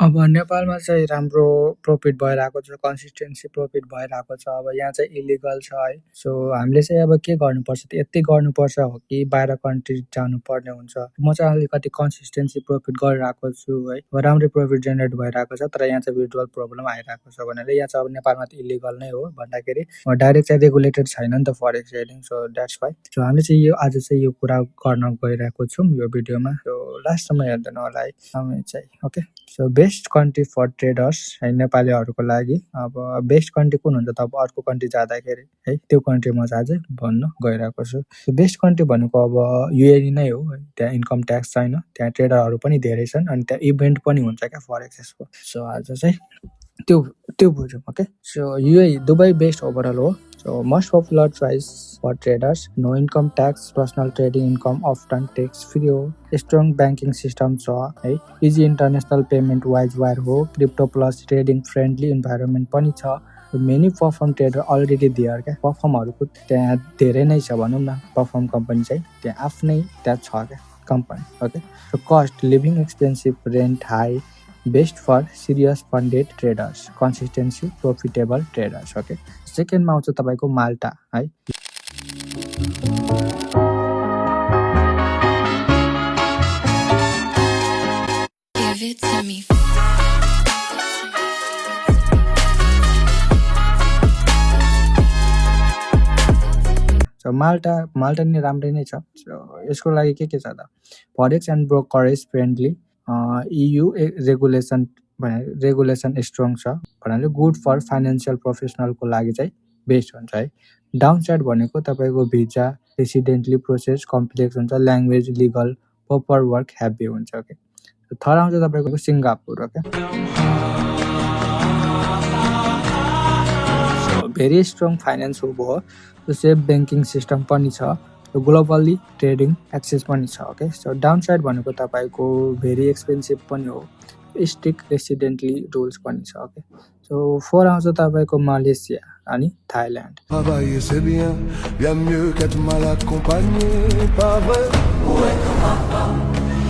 अब नेपालमा चाहिँ राम्रो प्रफिट भइरहेको छ, कन्सिस्टेन्सी प्रफिट भइरहेको छ। अब यहाँ चाहिँ इलिगल छ है। सो हामीले चाहिँ अब के गर्नुपर्छ त, यति गर्नुपर्छ हो कि बाहिर कन्ट्री जानुपर्ने हुन्छ। म चाहिँ अलिकति कन्सिस्टेन्सी प्रफिट गरिरहेको छु है। अब राम्रै प्रफिट जेनेरेट भइरहेको छ, तर यहाँ चाहिँ विड्रल प्रब्लम आइरहेको छ भनेर यहाँ चाहिँ अब नेपालमा त इलिगल नै हो भन्दाखेरि डाइरेक्ट चाहिँ रेगुलेटेड छैन नि त forex trading. So that's why so हामीले चाहिँ यो आज चाहिँ यो कुरा गर्न गइरहेको छौँ यो भिडियोमा। सो लास्टसम्म हेर्दैन होला है हामी चाहिँ। Okay, so best country for traders है नेपालीहरूको लागि। अब बेस्ट कन्ट्री कुन हुन्छ त, अब अर्को कन्ट्री जाँदाखेरि है त्यो कन्ट्री म चाहिँ आज भन्न गइरहेको छु। बेस्ट कन्ट्री भनेको अब युएई नै हो है। त्यहाँ इन्कम ट्याक्स छैन, त्यहाँ ट्रेडरहरू पनि धेरै छन्, अनि त्यहाँ इभेन्ट पनि हुन्छ क्या फरेक्सको। सो आज चाहिँ त्यो त्यो बुझौँ। Okay, so UAE Dubai best overall हो। So most popular choice for traders, no income tax, personal trading income often takes free हो, strong banking system छ है, easy international payment wise wire हो, crypto plus trading friendly environment पनि छ। Many prop firm trader already there क्या, पर्फर्महरूको त्यहाँ धेरै नै छ भनौँ न। पर्फर्म कम्पनी चाहिँ त्यहाँ आफ्नै त्यहाँ छ क्या company. Okay, so cost living expensive, rent high, best for serious funded traders, consistency profitable traders. Okay, सेकेन्डमा आउँछ तपाईँको माल्टा है। सो माल्टा नि राम्रै नै छ। यसको लागि के छ त, forex and brokerage friendly, EU regulation strong छ भन्नाले गुड फर फाइनेन्सियल प्रोफेसनलको लागि चाहिँ बेस्ट हुन्छ है। डाउन साइड भनेको तपाईँको भिजा, रेसिडेन्टली प्रोसेस कम्प्लेक्स हुन्छ, language, legal, paper work heavy हुन्छ। ओके, थर्ड आउँछ तपाईँको Singapore. Okay, very strong finance hub हो, सेफ ब्याङ्किङ सिस्टम पनि छ, ग्लोबली ट्रेडिङ एक्सेस पनि छ। ओके, सो डाउन साइड भनेको तपाईँको भेरी एक्सपेन्सिभ पनि हो, स्ट्रिक्ट रेसिडेन्टली रुल्स पनि छ। ओके, सो फोर आउँछ तपाईँको मलेसिया अनि Thailand.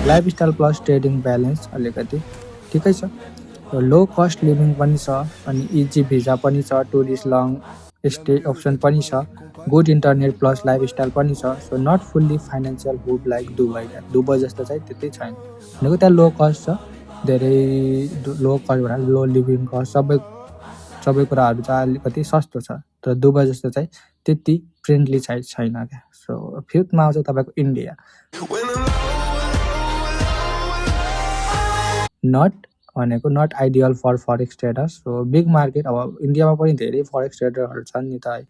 Lifestyle plus trading balance अलिकति ठिकै छ, लो कस्ट लिभिङ पनि छ, अनि इजी भिजा पनि छ, टुरिस्ट लङ स्टे अप्सन पनि छ, गुड इन्टरनेट प्लस लाइफस्टाइल पनि छ। So not fully financial hub like Dubai जस्तो चाहिँ त्यति छैन भनेको। त्यहाँ लो कस्ट छ, धेरै लो कस्ट भनेर लो लिभिङ कस्ट, सबै कुराहरू चाहिँ अलिकति सस्तो छ, तर दुबई जस्तो चाहिँ त्यति फ्रेन्डली छैन क्या। सो फिफ्थमा आउँछ तपाईँको India. Not ideal for forex traders. So big market, अब इन्डियामा पनि धेरै फरेक्स ट्रेडरहरू छन् नि त है।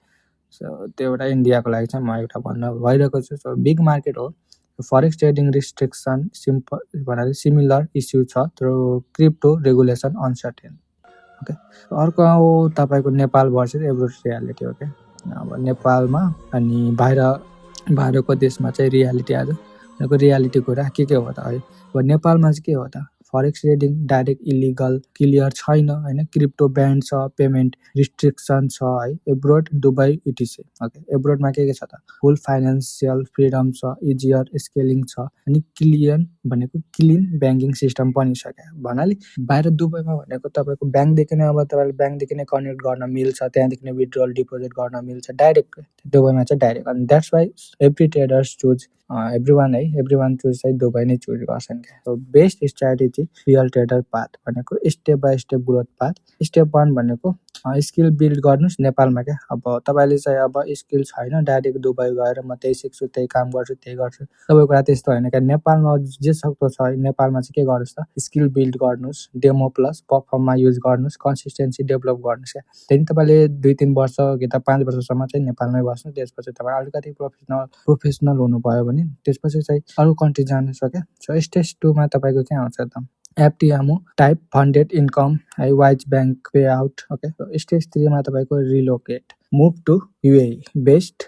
सो त्यो एउटा इन्डियाको लागि चाहिँ म एउटा भन्न गइरहेको छु। सो बिग मार्केट हो, फरेक्स ट्रेडिङ रिस्ट्रिक्सन सिम्पल भनेर सिमिलर इस्यु छ, तर क्रिप्टो रेगुलेसन अनसर्टेन। ओके, अर्को आऊ तपाईँको Nepal versus abroad reality. Okay, अब नेपालमा अनि बाहिरको देशमा चाहिँ रियालिटी आज रियालिटी कुरा के हो त है। अब नेपालमा चाहिँ के हो त, forex trading direct illegal clear छैन होइन, क्रिप्टो ब्यान्ड छ, पेमेन्ट रिस्ट्रिक्सन छ है, एब्रोड दुबई इटिसी। ओके, एब्रोडमा के छ त, फुल फाइनेन्सियल फ्रिडम छ, इजियर स्केलिङ छ, अनि क्लिन ब्याङ्किङ सिस्टम पनि छ क्या। भन्नाले बाहिर दुबईमा भनेको तपाईँको ब्याङ्कदेखि नै, अब तपाईँले ब्याङ्कदेखि नै कनेक्ट गर्न मिल्छ, त्यहाँदेखि नै विथड्रल डिपोजिट गर्न मिल्छ डाइरेक्ट, दुबईमा चाहिँ डाइरेक्ट। अनि that's why every traders choose every one choose चाहिँ दुबई नै चुज गर्छन् क्या। So best strategy real trader path भनेको step by step growth path. Step 1 भनेको स्किल बिल्ड गर्नुहोस् नेपालमा क्या। अब तपाईँले चाहिँ अब स्किल छैन, डाइरेक्ट दुबई गएर म त्यही सिक्छु, त्यही काम गर्छु, त्यही गर्छु, सबै कुरा त्यस्तो होइन क्या। नेपालमा जे सक्दो छ नेपालमा चाहिँ के गर्नुहोस् त, स्किल बिल्ड गर्नुहोस्, डेमो प्लस पर्फर्ममा युज गर्नुहोस्, कन्सिस्टेन्सी डेभलप गर्नुहोस् क्या। त्यहाँदेखि तपाईँले 2-3 वर्ष कि त 5 वर्षसम्म चाहिँ नेपालमै बस्नु, त्यसपछि तपाईँ अलिकति प्रोफेसनल हुनुभयो भने त्यसपछि चाहिँ अरू कन्ट्री जानुहोस् क्या। सो स्टेज 2 मा तपाईँको के आउँछ त, एफटिएमओ टाइप फन्डेड इन्कम है, Wise bank pay out. Okay, stage 3 मा तपाईँको relocate, move to UAE best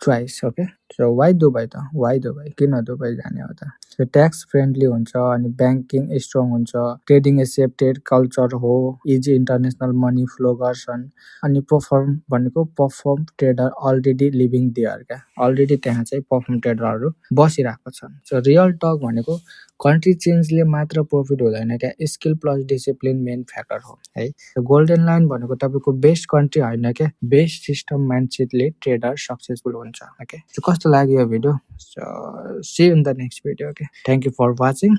choice. Okay, so why Dubai त वाइ दुबई किन दुबई जाने हो त ट्याक्स फ्रेन्डली हुन्छ अनि ब्याङ्किङ स्ट्रङ हुन्छ ट्रेडिङ एक्सेप्टेड कल्चर हो इजी इन्टरनेसनल मनी फ्लो गर्छन् अनि prop firm trader already living there क्या अलरेडी त्यहाँ चाहिँ पर्फर्म ट्रेडरहरू बसिरहेको छन् सो रियल टक भनेको कन्ट्री चेन्जले मात्र प्रफिट हुँदैन क्या skill plus discipline main factor हो है गोल्डन लाइन भनेको तपाईँको बेस्ट कन्ट्री होइन क्या बेस्ट सिस्टम माइन्डसेटले ट्रेडर सक्सेसफुल हुन्छ ओके कस्तो लाग्यो यो video so see in the next video okay thank you for watching